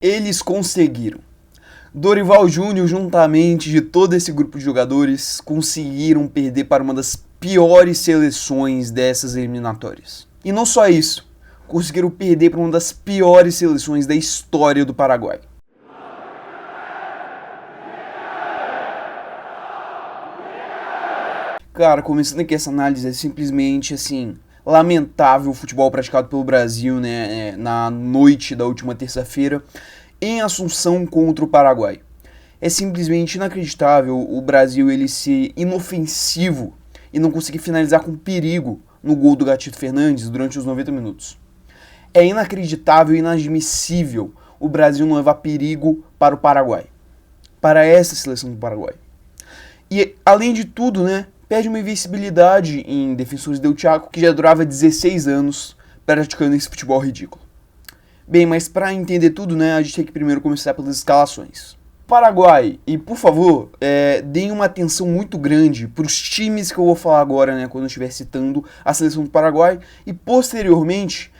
Eles conseguiram. Dorival Júnior, juntamente de todo esse grupo de jogadores, conseguiram perder para uma das piores seleções dessas eliminatórias. E não só isso, conseguiram perder para uma das piores seleções da história do Paraguai. Cara, começando aqui essa análise, é simplesmente assim, lamentável o futebol praticado pelo Brasil, né, na noite da última terça-feira, em Assunção contra o Paraguai. É simplesmente inacreditável o Brasil ele ser inofensivo e não conseguir finalizar com perigo no gol do Gatito Fernandes durante os 90 minutos. É inacreditável e inadmissível o Brasil não levar perigo para o Paraguai, para essa seleção do Paraguai. E além de tudo, né, perde uma invencibilidade em Defensores del Chaco, que já durava 16 anos praticando esse futebol ridículo. Bem, mas para entender tudo, né, a gente tem que primeiro começar pelas escalações. Paraguai, e por favor, deem uma atenção muito grande para os times que eu vou falar agora, né, quando eu estiver citando a seleção do Paraguai, e posteriormente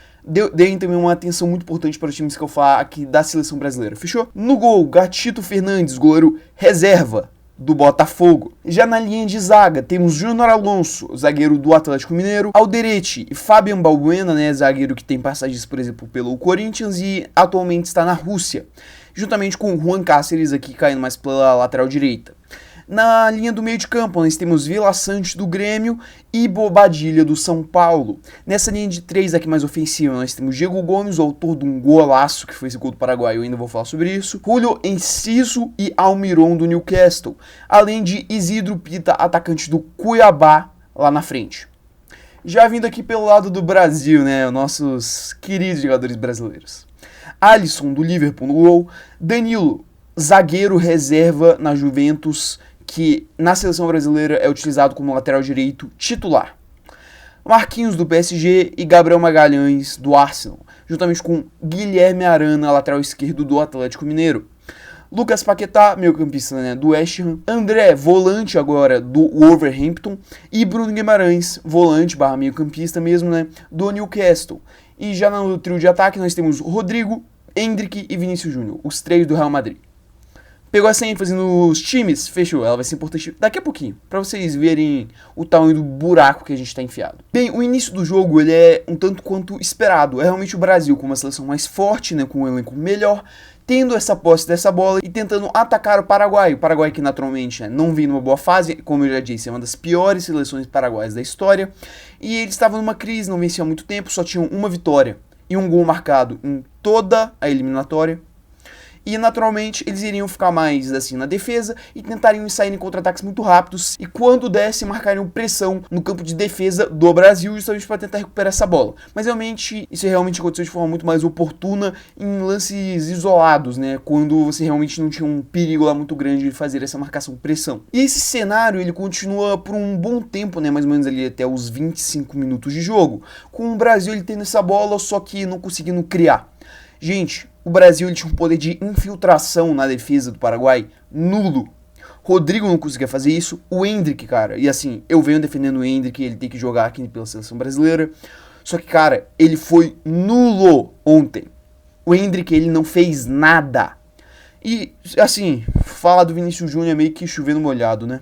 deem também uma atenção muito importante para os times que eu falar aqui da seleção brasileira, fechou? No gol, Gatito Fernandes, goleiro reserva do Botafogo. Já na linha de zaga, temos Júnior Alonso, zagueiro do Atlético Mineiro, Alderete e Fabian Balbuena, né, zagueiro que tem passagens, por exemplo, pelo Corinthians e atualmente está na Rússia, juntamente com Juan Cáceres aqui caindo mais pela lateral direita. Na linha do meio de campo, nós temos Vila Sante do Grêmio e Bobadilha do São Paulo. Nessa linha de três aqui mais ofensiva, nós temos Diego Gomes, o autor de um golaço que foi esse gol do Paraguai, eu ainda vou falar sobre isso. Julio Enciso e Almiron do Newcastle, além de Isidro Pita, atacante do Cuiabá, lá na frente. Já vindo aqui pelo lado do Brasil, né, nossos queridos jogadores brasileiros. Alisson do Liverpool no gol, Danilo, zagueiro reserva na Juventus, que na seleção brasileira é utilizado como lateral direito titular. Marquinhos do PSG e Gabriel Magalhães do Arsenal, juntamente com Guilherme Arana, lateral esquerdo do Atlético Mineiro. Lucas Paquetá, meio-campista, né, do West Ham. André, volante agora do Wolverhampton. E Bruno Guimarães, volante barra meio-campista mesmo, né, do Newcastle. E já no trio de ataque nós temos Rodrigo, Endrick e Vinícius Júnior, os três do Real Madrid. Pegou essa ênfase nos times? Fechou, ela vai ser importante daqui a pouquinho, pra vocês verem o tamanho do buraco que a gente tá enfiado. Bem, o início do jogo ele é um tanto quanto esperado. É realmente o Brasil com uma seleção mais forte, né, com um elenco melhor, tendo essa posse dessa bola e tentando atacar o Paraguai. O Paraguai que naturalmente, né, não vem numa boa fase, como eu já disse, é uma das piores seleções paraguaias da história. E eles estavam numa crise, não venciam há muito tempo, só tinham uma vitória e um gol marcado em toda a eliminatória. E naturalmente eles iriam ficar mais assim na defesa e tentariam sair em contra-ataques muito rápidos e quando desse marcariam pressão no campo de defesa do Brasil justamente para tentar recuperar essa bola. Mas realmente isso realmente aconteceu de forma muito mais oportuna em lances isolados, né, quando você realmente não tinha um perigo lá muito grande de fazer essa marcação pressão. E esse cenário ele continua por um bom tempo, né, mais ou menos ali até os 25 minutos de jogo, com o Brasil ele tendo essa bola só que não conseguindo criar. Gente, o Brasil ele tinha um poder de infiltração na defesa do Paraguai nulo. Rodrigo não conseguia fazer isso, o Endrick, cara, e assim, eu venho defendendo o Endrick, ele tem que jogar aqui pela seleção brasileira, só que, cara, ele foi nulo ontem. O Endrick, ele não fez nada. E, assim, falar do Vinícius Júnior é meio que chovendo molhado, né?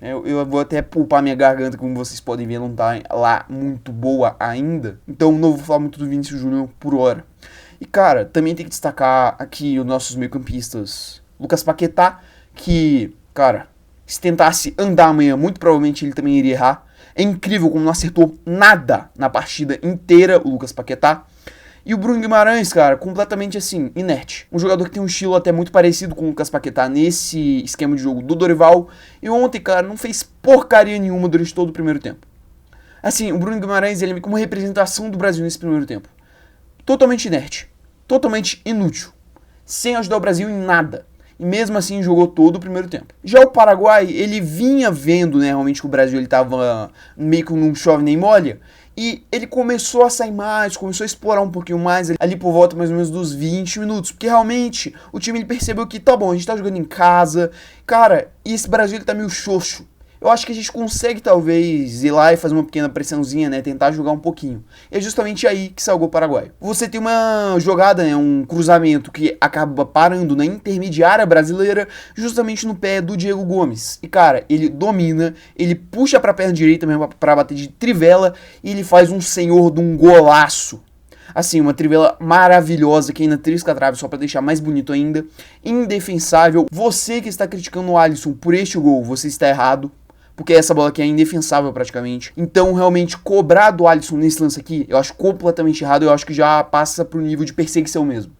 Eu vou até poupar minha garganta, como vocês podem ver, não tá lá muito boa ainda, então não vou falar muito do Vinícius Júnior por hora. E, cara, também tem que destacar aqui os nossos meio-campistas. Lucas Paquetá, que, cara, se tentasse andar amanhã, muito provavelmente ele também iria errar. É incrível como não acertou nada na partida inteira, o Lucas Paquetá. E o Bruno Guimarães, cara, completamente assim, inerte. Um jogador que tem um estilo até muito parecido com o Lucas Paquetá nesse esquema de jogo do Dorival. E ontem, cara, não fez porcaria nenhuma durante todo o primeiro tempo. Assim, o Bruno Guimarães, ele é como representação do Brasil nesse primeiro tempo. Totalmente inerte, totalmente inútil, sem ajudar o Brasil em nada. E mesmo assim jogou todo o primeiro tempo. Já o Paraguai, ele vinha vendo, né, realmente que o Brasil ele tava meio que num chove nem molha. E ele começou a sair mais, começou a explorar um pouquinho mais ali por volta mais ou menos dos 20 minutos. Porque realmente o time ele percebeu que tá bom, a gente tá jogando em casa. Cara, e esse Brasil ele tá meio xoxo. eu acho que a gente consegue talvez ir lá e fazer uma pequena pressãozinha, né, tentar jogar um pouquinho. E é justamente aí que salgou o Paraguai. Você tem uma jogada, né, um cruzamento que acaba parando na intermediária brasileira, justamente no pé do Diego Gomes. E cara, ele domina, ele puxa pra perna direita mesmo pra bater de trivela e ele faz um senhor de um golaço. Assim, uma trivela maravilhosa que ainda trisca a trave só pra deixar mais bonito ainda. Indefensável. Você que está criticando o Alisson por este gol, você está errado. Porque essa bola aqui é indefensável praticamente. Então, realmente, cobrar do Alisson nesse lance aqui, eu acho completamente errado. Eu acho que já passa pro nível de perseguição mesmo.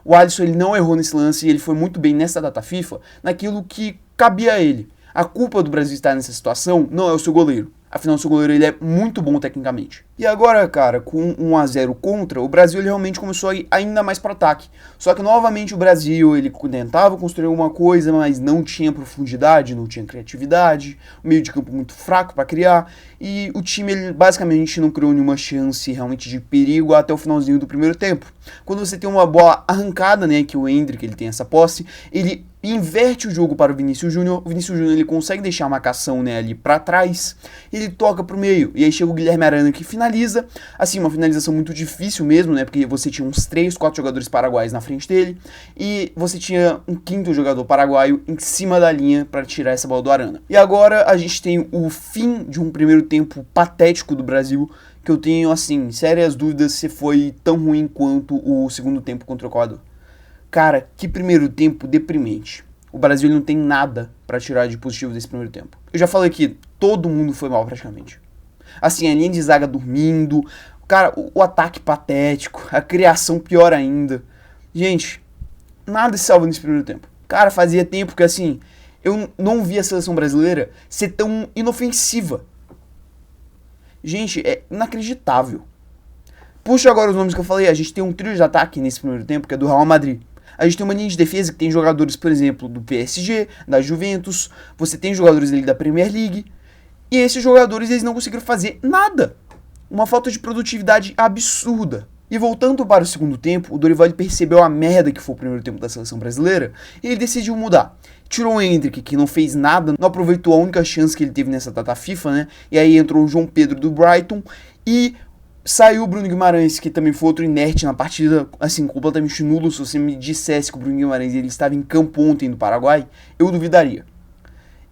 O Alisson, ele não errou nesse lance e ele foi muito bem nessa data FIFA, naquilo que cabia a ele. A culpa do Brasil estar nessa situação não é o seu goleiro. Afinal, o seu goleiro ele é muito bom tecnicamente. E agora, cara, com 1-0 contra, o Brasil ele realmente começou a ir ainda mais para o ataque. Só que, novamente, o Brasil ele tentava construir alguma coisa, mas não tinha profundidade, não tinha criatividade, o meio de campo muito fraco para criar, e o time ele basicamente não criou nenhuma chance realmente de perigo até o finalzinho do primeiro tempo. Quando você tem uma bola arrancada, né, que o Endrick ele tem essa posse, ele inverte o jogo para o Vinícius Júnior. O Vinícius Júnior ele consegue deixar a marcação, né, ali para trás, ele toca pro meio, e aí chega o Guilherme Arana que finaliza, assim, uma finalização muito difícil mesmo, né, porque você tinha uns 3, 4 jogadores paraguaios na frente dele, e você tinha um quinto jogador paraguaio em cima da linha para tirar essa bola do Arana. E agora a gente tem o fim de um primeiro tempo patético do Brasil, que eu tenho, assim, sérias dúvidas se foi tão ruim quanto o segundo tempo contra o Equador. Cara, que primeiro tempo deprimente. O Brasil não tem nada pra tirar de positivo desse primeiro tempo. Eu já falei que todo mundo foi mal praticamente. Assim, a linha de zaga dormindo, cara, o ataque patético, a criação pior ainda. Gente, nada se salva nesse primeiro tempo. Cara, fazia tempo que assim, eu não via a seleção brasileira ser tão inofensiva. Gente, é inacreditável. Puxa agora os nomes que eu falei, a gente tem um trio de ataque nesse primeiro tempo, que é do Real Madrid. A gente tem uma linha de defesa que tem jogadores, por exemplo, do PSG, da Juventus, você tem jogadores ali da Premier League, e esses jogadores eles não conseguiram fazer nada. Uma falta de produtividade absurda. E voltando para o segundo tempo, o Dorival percebeu a merda que foi o primeiro tempo da seleção brasileira, e ele decidiu mudar. Tirou o Endrick, que não fez nada, não aproveitou a única chance que ele teve nessa data FIFA, né? E aí entrou o João Pedro do Brighton, e saiu o Bruno Guimarães, que também foi outro inerte na partida, assim, completamente nulo. Se você me dissesse que o Bruno Guimarães ele estava em campo ontem no Paraguai, eu duvidaria.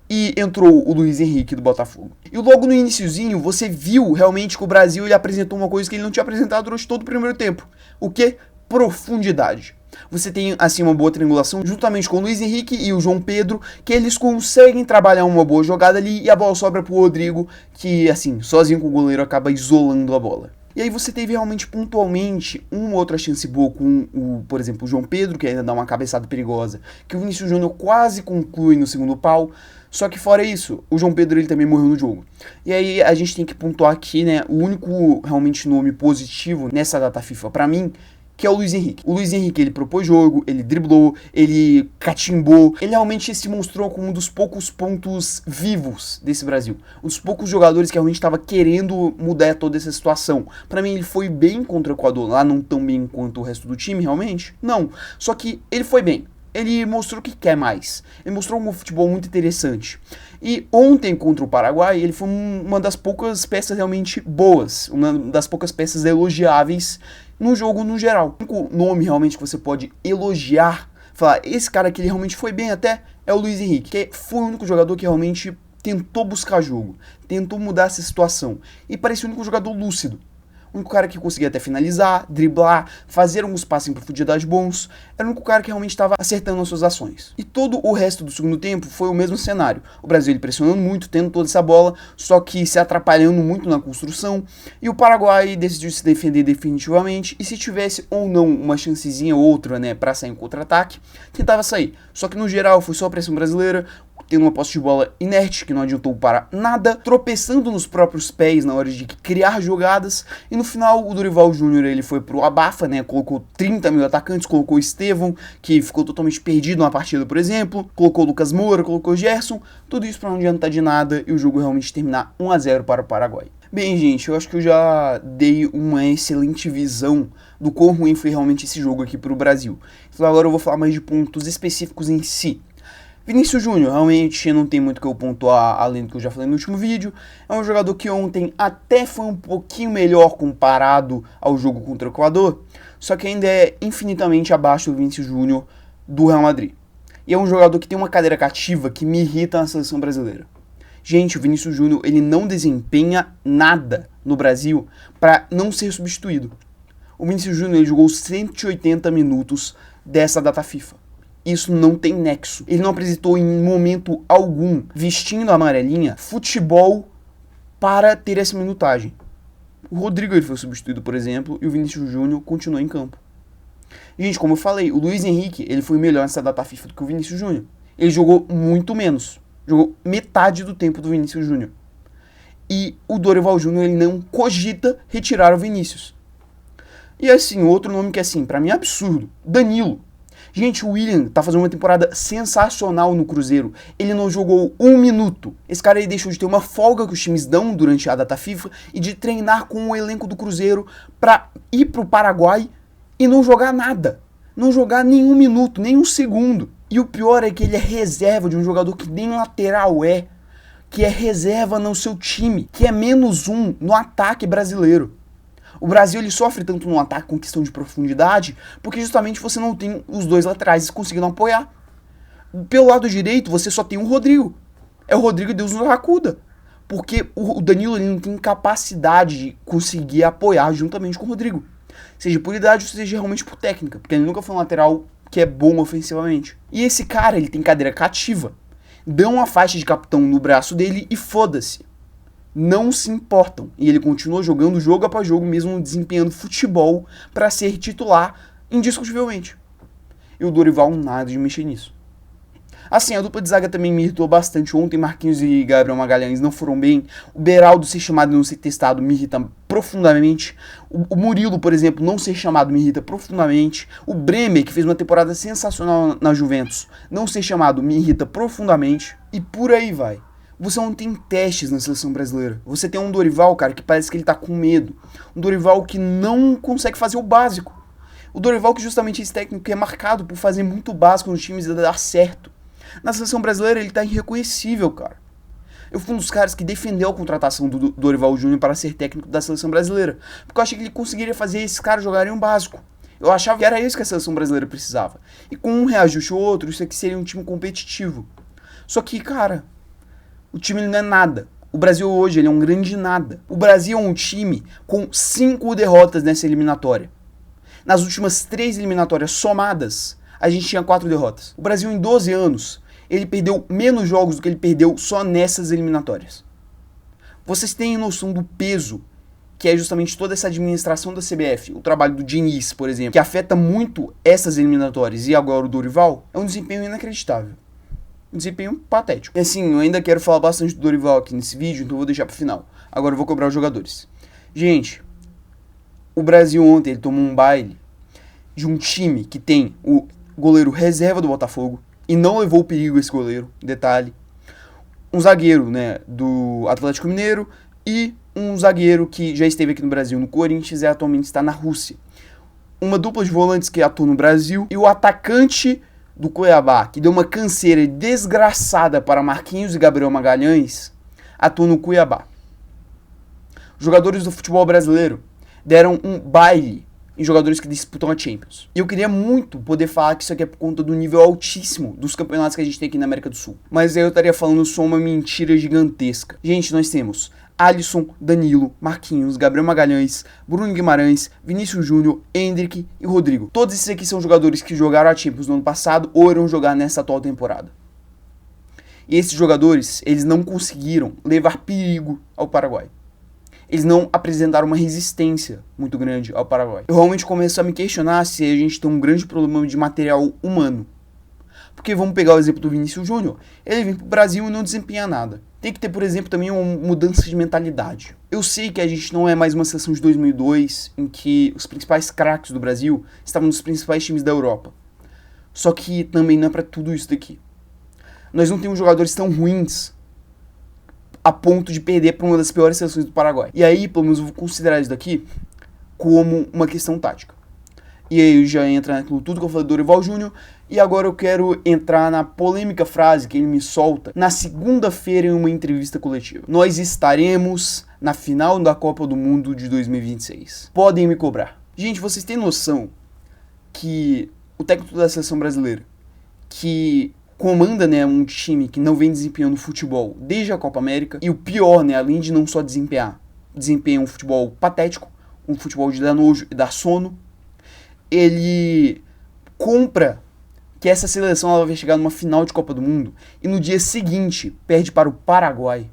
E entrou o Luiz Henrique do Botafogo. E logo no iniciozinho, você viu realmente que o Brasil ele apresentou uma coisa que ele não tinha apresentado durante todo o primeiro tempo. O que? Profundidade. Você tem, assim, uma boa triangulação juntamente com o Luiz Henrique e o João Pedro, que eles conseguem trabalhar uma boa jogada ali e a bola sobra pro Rodrigo, que, assim, sozinho com o goleiro acaba isolando a bola. E aí você teve realmente pontualmente uma outra chance boa com, por exemplo, o João Pedro, que ainda dá uma cabeçada perigosa, que o Vinícius Júnior quase conclui no segundo pau. Só que fora isso, o João Pedro ele também morreu no jogo. E aí a gente tem que pontuar aqui, né, o único realmente nome positivo nessa data FIFA pra mim, que é o Luiz Henrique. O Luiz Henrique, ele propôs jogo, ele driblou, ele catimbou, ele realmente se mostrou como um dos poucos pontos vivos desse Brasil. Um dos poucos jogadores que realmente estava querendo mudar toda essa situação. Pra mim, ele foi bem contra o Equador, lá não tão bem quanto o resto do time, realmente? Não, só que ele foi bem. Ele mostrou que quer mais. Ele mostrou um futebol muito interessante. E ontem contra o Paraguai, ele foi uma das poucas peças realmente boas, uma das poucas peças elogiáveis no jogo no geral. O único nome realmente que você pode elogiar, falar, esse cara aqui ele realmente foi bem até, é o Luiz Henrique, que foi o único jogador que realmente tentou buscar jogo, tentou mudar essa situação. E parecia o único jogador lúcido. O único cara que conseguia até finalizar, driblar, fazer alguns passes em profundidade bons. Era o único cara que realmente estava acertando as suas ações. E todo o resto do segundo tempo foi o mesmo cenário. O Brasil ele pressionando muito, tendo toda essa bola, só que se atrapalhando muito na construção. E o Paraguai decidiu se defender definitivamente. E se tivesse ou não uma chancezinha ou outra, né, para sair em contra-ataque, tentava sair. Só que no geral foi só a pressão brasileira, tendo uma posse de bola inerte, que não adiantou para nada, tropeçando nos próprios pés na hora de criar jogadas, e no final o Dorival Júnior ele foi pro abafa, né, colocou 30 mil atacantes, colocou o Estevão, que ficou totalmente perdido na partida, por exemplo, colocou o Lucas Moura, colocou o Gerson, tudo isso para não adiantar de nada e o jogo realmente terminar 1-0 para o Paraguai. Bem, gente, eu acho que eu já dei uma excelente visão do quão ruim foi realmente esse jogo aqui para o Brasil. Então agora eu vou falar mais de pontos específicos em si. Vinícius Júnior, realmente não tem muito o que eu pontuar além do que eu já falei no último vídeo. É um jogador que ontem até foi um pouquinho melhor comparado ao jogo contra o Equador, só que ainda é infinitamente abaixo do Vinícius Júnior do Real Madrid. E é um jogador que tem uma cadeira cativa que me irrita na seleção brasileira. Gente, o Vinícius Júnior, ele não desempenha nada no Brasil para não ser substituído. O Vinícius Júnior ele jogou 180 minutos dessa data FIFA. Isso não tem nexo. Ele não apresentou em momento algum, vestindo a amarelinha, futebol para ter essa minutagem. O Rodrigo ele foi substituído, por exemplo, e o Vinícius Júnior continuou em campo. Gente, como eu falei, o Luiz Henrique ele foi melhor nessa data FIFA do que o Vinícius Júnior. Ele jogou muito menos. Jogou metade do tempo do Vinícius Júnior. E o Dorival Júnior ele não cogita retirar o Vinícius. E assim, outro nome que assim, pra mim é absurdo, Danilo. Gente, o William tá fazendo uma temporada sensacional no Cruzeiro. Ele não jogou um minuto. Esse cara aí deixou de ter uma folga que os times dão durante a data FIFA e de treinar com o elenco do Cruzeiro pra ir pro Paraguai e não jogar nada. Não jogar nenhum minuto, nem um segundo. E o pior é que ele é reserva de um jogador que nem lateral é. Que é reserva no seu time. Que é -1 no ataque brasileiro. O Brasil ele sofre tanto no ataque com questão de profundidade, porque justamente você não tem os dois laterais conseguindo apoiar. Pelo lado direito, você só tem o Rodrigo. É o Rodrigo Deus nos acuda. Porque o Danilo ele não tem capacidade de conseguir apoiar juntamente com o Rodrigo. Seja por idade ou seja realmente por técnica. Porque ele nunca foi um lateral que é bom ofensivamente. E esse cara, ele tem cadeira cativa. Dão uma faixa de capitão no braço dele e foda-se. Não se importam. E ele continua jogando jogo após jogo, mesmo desempenhando futebol para ser titular indiscutivelmente. E o Dorival nada de mexer nisso. Assim, a dupla de zaga também me irritou bastante. Ontem Marquinhos e Gabriel Magalhães não foram bem. O Beraldo ser chamado e não ser testado me irrita profundamente. O Murilo, por exemplo, não ser chamado me irrita profundamente. O Bremer, que fez uma temporada sensacional na Juventus, não ser chamado me irrita profundamente. E por aí vai. Você não tem testes na seleção brasileira. Você tem um Dorival, cara, que parece que ele tá com medo. Um Dorival que não consegue fazer o básico. O Dorival que justamente esse técnico que é marcado por fazer muito básico nos times e dar certo. Na seleção brasileira ele tá irreconhecível, cara. Eu fui um dos caras que defendeu a contratação do Dorival Júnior para ser técnico da seleção brasileira. Porque eu achei que ele conseguiria fazer esses caras jogarem um básico. Eu achava que era isso que a seleção brasileira precisava. E com um reajuste ou outro, isso aqui seria um time competitivo. Só que, cara, o time não é nada. O Brasil hoje ele é um grande nada. O Brasil é um time com 5 derrotas nessa eliminatória. Nas últimas 3 eliminatórias somadas, a gente tinha 4 derrotas. O Brasil em 12 anos, ele perdeu menos jogos do que ele perdeu só nessas eliminatórias. Vocês têm noção do peso que é justamente toda essa administração da CBF, o trabalho do Diniz, por exemplo, que afeta muito essas eliminatórias e agora o Dorival, é um desempenho inacreditável. Um desempenho patético. E assim, eu ainda quero falar bastante do Dorival aqui nesse vídeo, então eu vou deixar pro final. Agora eu vou cobrar os jogadores. Gente, o Brasil ontem ele tomou um baile de um time que tem o goleiro reserva do Botafogo e não levou perigo esse goleiro, detalhe. Um zagueiro, né, do Atlético Mineiro e um zagueiro que já esteve aqui no Brasil no Corinthians e atualmente está na Rússia. Uma dupla de volantes que atua no Brasil e o atacante do Cuiabá, que deu uma canseira desgraçada para Marquinhos e Gabriel Magalhães, atua no Cuiabá. Os jogadores do futebol brasileiro deram um baile em jogadores que disputam a Champions. E eu queria muito poder falar que isso aqui é por conta do nível altíssimo dos campeonatos que a gente tem aqui na América do Sul. Mas aí eu estaria falando só uma mentira gigantesca. Gente, nós temos Alisson, Danilo, Marquinhos, Gabriel Magalhães, Bruno Guimarães, Vinícius Júnior, Endrick e Rodrigo. Todos esses aqui são jogadores que jogaram a Champions no ano passado ou irão jogar nessa atual temporada. E esses jogadores, eles não conseguiram levar perigo ao Paraguai. Eles não apresentaram uma resistência muito grande ao Paraguai. Eu realmente começo a me questionar se a gente tem um grande problema de material humano. Porque vamos pegar o exemplo do Vinícius Júnior. Ele vem pro Brasil e não desempenha nada. Tem que ter, por exemplo, também uma mudança de mentalidade. Eu sei que a gente não é mais uma seleção de 2002 em que os principais craques do Brasil estavam nos principais times da Europa. Só que também não é pra tudo isso daqui. Nós não temos jogadores tão ruins a ponto de perder para uma das piores seleções do Paraguai. E aí, pelo menos, eu vou considerar isso daqui como uma questão tática. E aí já entra naquilo tudo que eu falei do Dorival Júnior E agora eu quero entrar na polêmica frase que ele me solta na segunda-feira em uma entrevista coletiva. Nós estaremos na final da Copa do Mundo de 2026. Podem me cobrar. Gente, vocês têm noção que o técnico da seleção brasileira, que comanda, né, um time que não vem desempenhando futebol desde a Copa América, e o pior, né, além de não só desempenha um futebol patético, um futebol de dar nojo e dar sono, ele compra que essa seleção ela vai chegar numa final de Copa do Mundo e no dia seguinte perde para o Paraguai.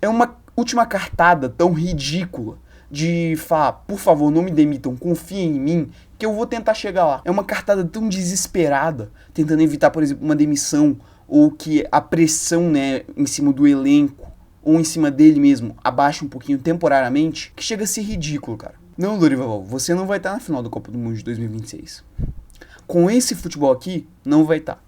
É uma última cartada tão ridícula de falar, por favor, não me demitam, confiem em mim, que eu vou tentar chegar lá. É uma cartada tão desesperada, tentando evitar, por exemplo, uma demissão, ou que a pressão, né, em cima do elenco, ou em cima dele mesmo, abaixe um pouquinho temporariamente, que chega a ser ridículo, cara. Não, Dorival, você não vai estar na final da Copa do Mundo de 2026. Com esse futebol aqui, não vai estar.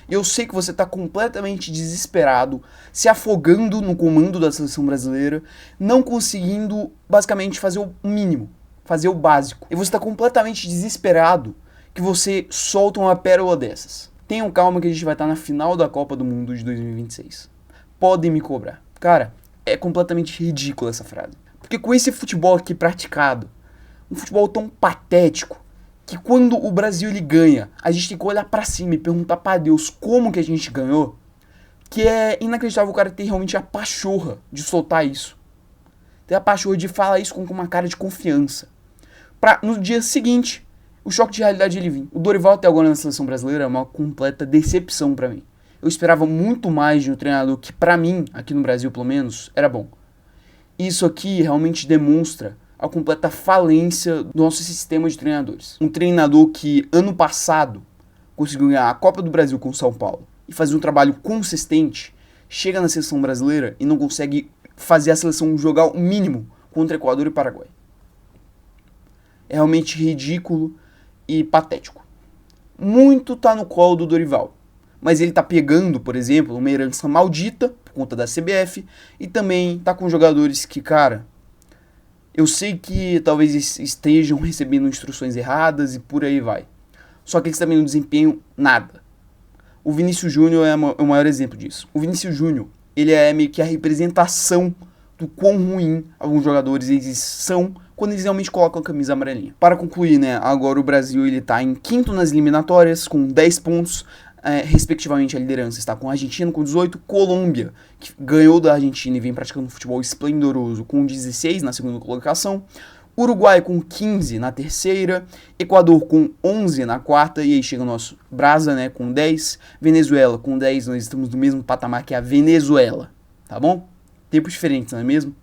Eu sei que você está completamente desesperado, se afogando no comando da seleção brasileira, não conseguindo basicamente fazer o mínimo, fazer o básico. E você está completamente desesperado que você solta uma pérola dessas. Tenham calma que a gente vai estar na final da Copa do Mundo de 2026. Podem me cobrar. Cara, é completamente ridícula essa frase. Porque com esse futebol aqui praticado, um futebol tão patético, que quando o Brasil ele ganha, a gente tem que olhar pra cima e perguntar pra Deus como que a gente ganhou, que é inacreditável o cara ter realmente a pachorra de soltar isso. Ter a pachorra de falar isso com uma cara de confiança. Pra no dia seguinte, o choque de realidade ele vir. O Dorival até agora na seleção brasileira é uma completa decepção pra mim. Eu esperava muito mais de um treinador que pra mim, aqui no Brasil pelo menos, era bom. Isso aqui realmente demonstra a completa falência do nosso sistema de treinadores. Um treinador que, ano passado, conseguiu ganhar a Copa do Brasil com o São Paulo e fazer um trabalho consistente, chega na seleção brasileira e não consegue fazer a seleção jogar o mínimo contra Equador e Paraguai. É realmente ridículo e patético. Muito tá no colo do Dorival, mas ele tá pegando, por exemplo, uma herança maldita por conta da CBF e também tá com jogadores que, cara, eu sei que talvez estejam recebendo instruções erradas e por aí vai. Só que eles também não desempenham nada. O Vinícius Júnior é o maior exemplo disso. O Vinícius Júnior, ele é meio que a representação do quão ruim alguns jogadores eles são quando eles realmente colocam a camisa amarelinha. Para concluir, né, agora o Brasil ele tá em quinto nas eliminatórias com 10 pontos. Respectivamente a liderança está com a Argentina com 18, Colômbia, que ganhou da Argentina e vem praticando um futebol esplendoroso, com 16 na segunda colocação, Uruguai com 15 na terceira, Equador com 11 na quarta, e aí chega o nosso Brasa, né, com 10, Venezuela com 10, nós estamos no mesmo patamar que a Venezuela, tá bom? Tempos diferentes, não é mesmo?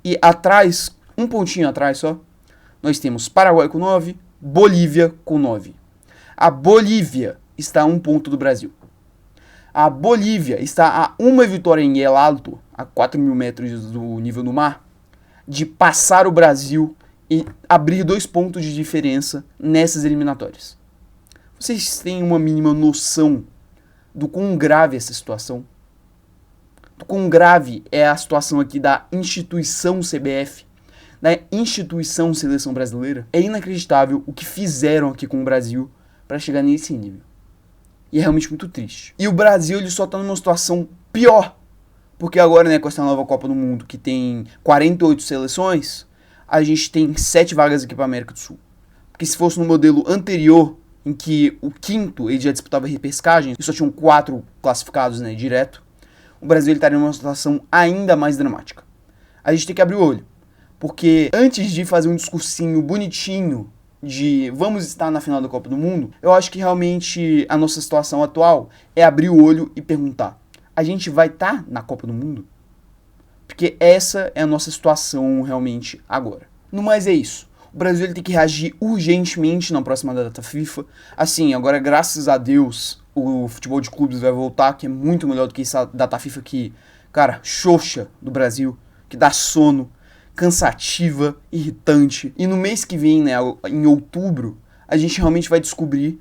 E atrás, um pontinho atrás só, nós temos Paraguai com 9, Bolívia com 9. A Bolívia está a 1 ponto do Brasil. A Bolívia está a uma vitória em El Alto, a 4.000 metros do nível do mar, de passar o Brasil e abrir 2 pontos de diferença nessas eliminatórias. Vocês têm uma mínima noção do quão grave é essa situação? Do quão grave é a situação aqui da instituição CBF, da instituição Seleção Brasileira? É inacreditável o que fizeram aqui com o Brasil para chegar nesse nível. E é realmente muito triste. E o Brasil ele só tá numa situação pior. Porque agora, né, com essa nova Copa do Mundo, que tem 48 seleções, a gente tem 7 vagas aqui para América do Sul. Porque se fosse no modelo anterior, em que o quinto ele já disputava repescagem, e só tinham 4 classificados, né, direto, o Brasil ele estaria numa situação ainda mais dramática. A gente tem que abrir o olho. Porque antes de fazer um discursinho bonitinho de vamos estar na final da Copa do Mundo, eu acho que realmente a nossa situação atual é abrir o olho e perguntar, a gente vai estar na Copa do Mundo? Porque essa é a nossa situação realmente agora. No mais é isso. O Brasil ele tem que reagir urgentemente na próxima data FIFA. Assim, agora graças a Deus o futebol de clubes vai voltar, que é muito melhor do que essa data FIFA que, cara, xoxa do Brasil, que dá sono, cansativa, irritante. E no mês que vem, né, em outubro, a gente realmente vai descobrir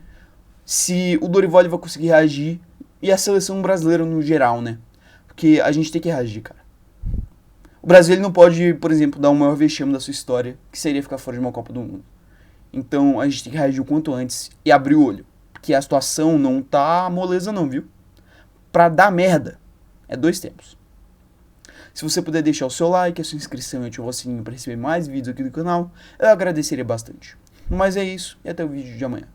se o Dorival vai conseguir reagir e a seleção brasileira no geral, né? Porque a gente tem que reagir, cara. O Brasil ele não pode, por exemplo, dar o maior vexame da sua história, que seria ficar fora de uma Copa do Mundo. Então a gente tem que reagir o quanto antes e abrir o olho. Porque a situação não tá moleza não, viu? Pra dar merda, é 2 tempos. Se você puder deixar o seu like, a sua inscrição e ativar o sininho para receber mais vídeos aqui do canal, eu agradeceria bastante. Mas é isso, e até o vídeo de amanhã.